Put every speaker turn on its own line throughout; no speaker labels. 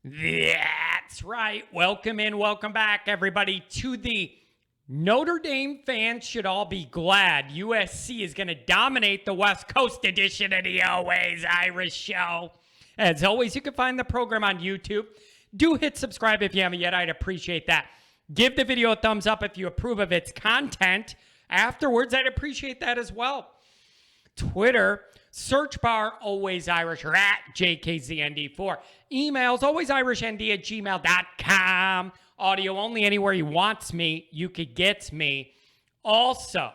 That's right. Welcome in, welcome back, everybody, to the Notre Dame fans should all be glad USC is going to dominate the West Coast edition of the Always Irish Show. As always, you can find the program on YouTube. Do hit subscribe if you haven't yet. I'd appreciate that. Give the video a thumbs up if you approve of its content. Afterwards, I'd appreciate that as well. Twitter, search bar Always Irish or at JKZND4. Emails, alwaysirishnd@gmail.com. Audio only anywhere you want me, you could get me. Also,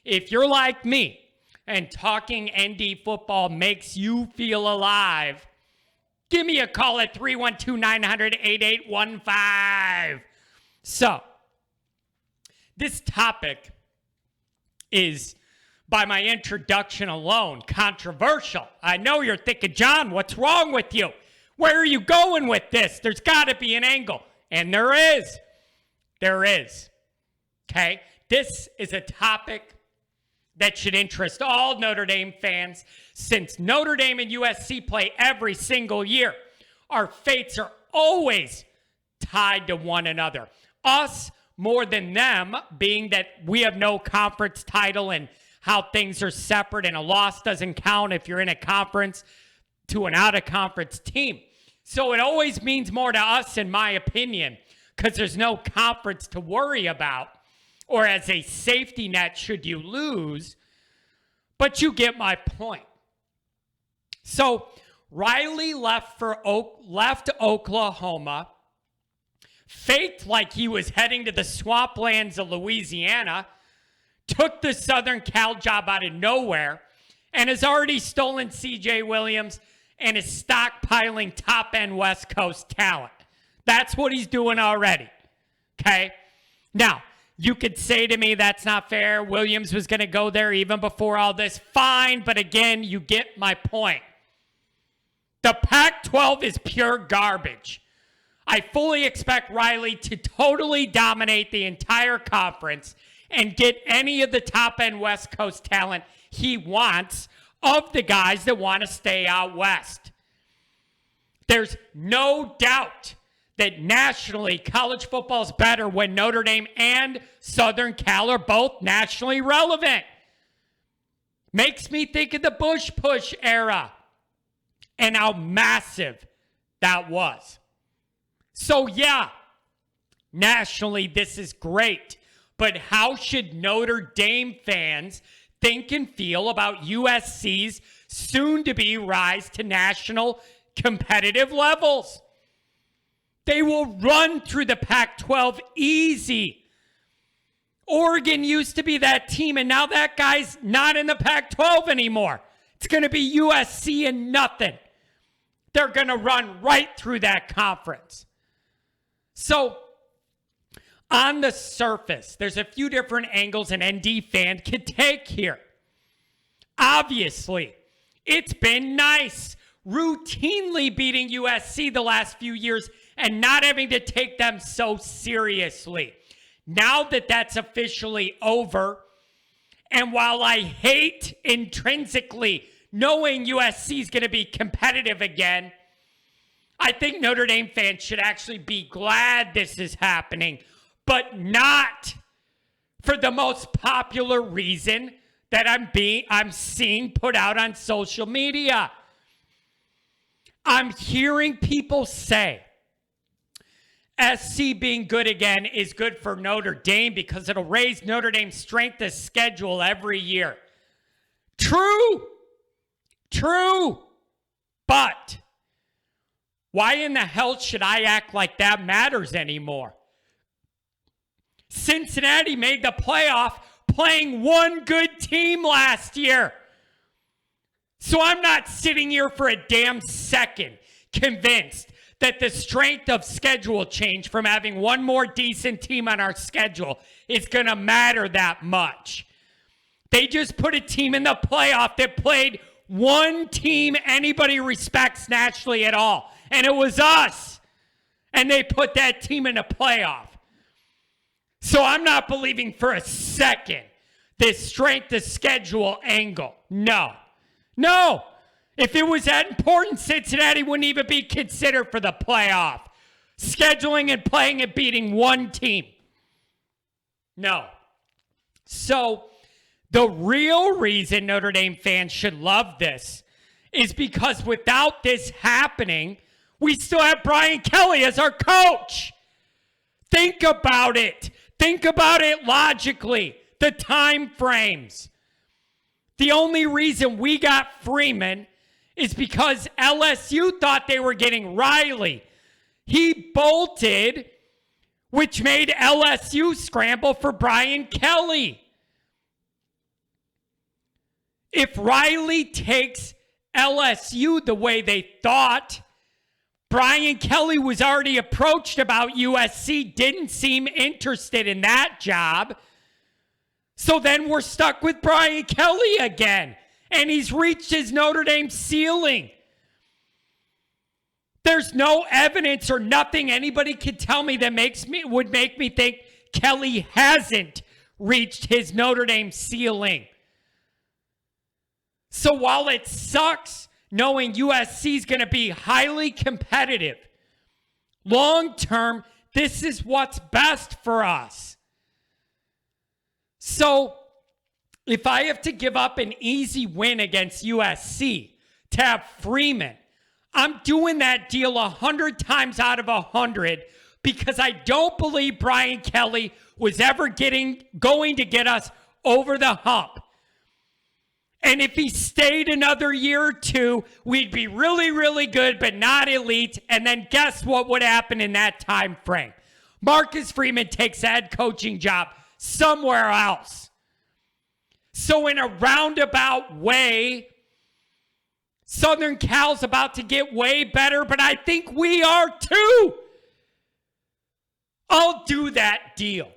if you're like me and talking ND football makes you feel alive, give me a call at 312-900-8815. So, this topic is, by my introduction alone, controversial. I know you're thinking, John, what's wrong with you? Where are you going with this? There's got to be an angle. And there is. There is. Okay? This is a topic that should interest all Notre Dame fans. Since Notre Dame and USC play every single year, our fates are always tied to one another. Us more than them, being that we have no conference title and how things are separate and a loss doesn't count if you're in a conference to an out-of-conference team. So it always means more to us, in my opinion, because there's no conference to worry about or as a safety net should you lose. But you get my point. So Riley left Oklahoma, faked like he was heading to the swamplands of Louisiana, took the Southern Cal job out of nowhere, and has already stolen C.J. Williams and is stockpiling top-end West Coast talent. That's what he's doing already, okay? Now, you could say to me that's not fair. Williams was going to go there even before all this. Fine, but again, you get my point. The Pac-12 is pure garbage. I fully expect Riley to totally dominate the entire conference and get any of the top-end West Coast talent he wants of the guys that want to stay out west. There's no doubt that nationally, college football is better when Notre Dame and Southern Cal are both nationally relevant. Makes me think of the Bush Push era and how massive that was. So yeah, nationally this is great, but how should Notre Dame fans think and feel about USC's soon-to-be rise to national competitive levels? They will run through the Pac-12 easy. Oregon used to be that team, and now that guy's not in the Pac-12 anymore. It's going to be USC and nothing. They're going to run right through that conference. So, on the surface, there's a few different angles an ND fan could take here. Obviously, it's been nice routinely beating USC the last few years and not having to take them so seriously. Now that that's officially over, and while I hate intrinsically knowing USC is going to be competitive again, I think Notre Dame fans should actually be glad this is happening, but not for the most popular reason that I'm seeing put out on social media. I'm hearing people say SC being good again is good for Notre Dame because it'll raise Notre Dame's strength of schedule every year. True. But why in the hell should I act like that matters anymore? Cincinnati made the playoff playing one good team last year. So I'm not sitting here for a damn second convinced that the strength of schedule change from having one more decent team on our schedule is going to matter that much. They just put a team in the playoff that played one team anybody respects nationally at all, and it was us. And they put that team in a playoff. So I'm not believing for a second this strength of schedule angle. No. If it was that important, Cincinnati wouldn't even be considered for the playoff. Scheduling and playing and beating one team. No. So, the real reason Notre Dame fans should love this is because without this happening, we still have Brian Kelly as our coach. Think about it. Think about it logically. The time frames. The only reason we got Freeman is because LSU thought they were getting Riley. He bolted, which made LSU scramble for Brian Kelly. If Riley takes LSU the way they thought, Brian Kelly was already approached about USC, didn't seem interested in that job. So then we're stuck with Brian Kelly again. And he's reached his Notre Dame ceiling. There's no evidence or nothing anybody could tell me that would make me think Kelly hasn't reached his Notre Dame ceiling. So while it sucks knowing USC is going to be highly competitive, long term, this is what's best for us. So if I have to give up an easy win against USC to have Freeman, I'm doing that deal 100 times out of 100 because I don't believe Brian Kelly was ever going to get us over the hump. And if he stayed another year or two, we'd be really, really good, but not elite. And then guess what would happen in that time frame? Marcus Freeman takes a head coaching job somewhere else. So in a roundabout way, Southern Cal's about to get way better, but I think we are too. I'll do that deal.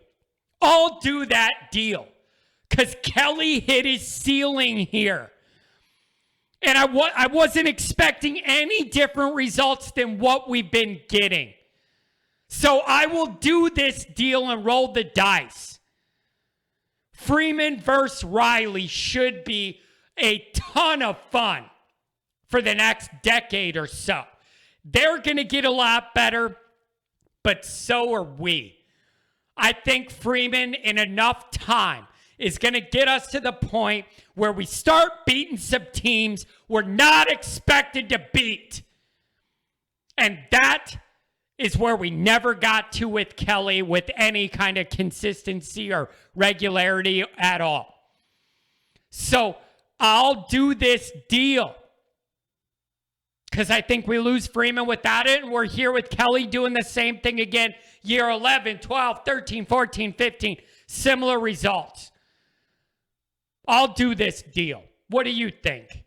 Because Kelly hit his ceiling here. And I wasn't expecting any different results than what we've been getting. So I will do this deal and roll the dice. Freeman versus Riley should be a ton of fun for the next decade or so. They're going to get a lot better, but so are we. I think Freeman, in enough time, is going to get us to the point where we start beating some teams we're not expected to beat. And that is where we never got to with Kelly with any kind of consistency or regularity at all. So I'll do this deal because I think we lose Freeman without it, and we're here with Kelly doing the same thing again. Year 11, 12, 13, 14, 15, similar results. I'll do this deal. What do you think?